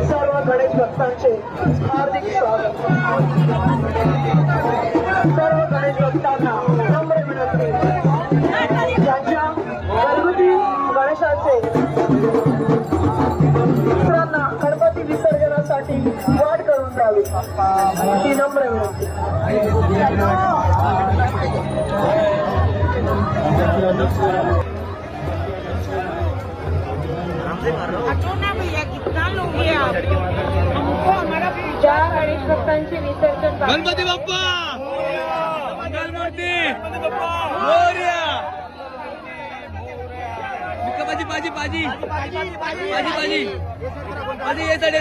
सर्व गणेश भक्तांचे हार्दिक स्वागत। सर्व गणेश भक्तांना नम्र विनंती, ज्यांच्या घरगुती गणेशाचे दुसऱ्यांना गणपती विसर्जनासाठी वाट करून द्यावी ही नम्र विनंती। ज्या गणेश भक्तांचे विसर्जन गणपती बाप्पा गणपती मोरया भाजी भाजी भाजी भाजी भाजी भाजी ये साडे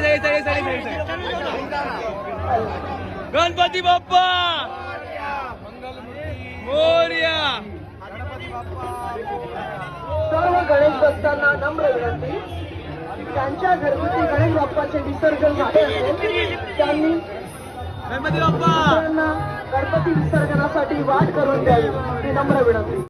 गणपती बाप्पा मोरया। सर्व गणेश भक्तांना नम्र विनंती, त्यांच्या घरगुती गणेश बाप्पाचे विसर्जन झाले असेल त्यांनी गणपती बाप्पा गणपती विसर्जनासाठी वाट करून द्यावी ही नम्र विनंती।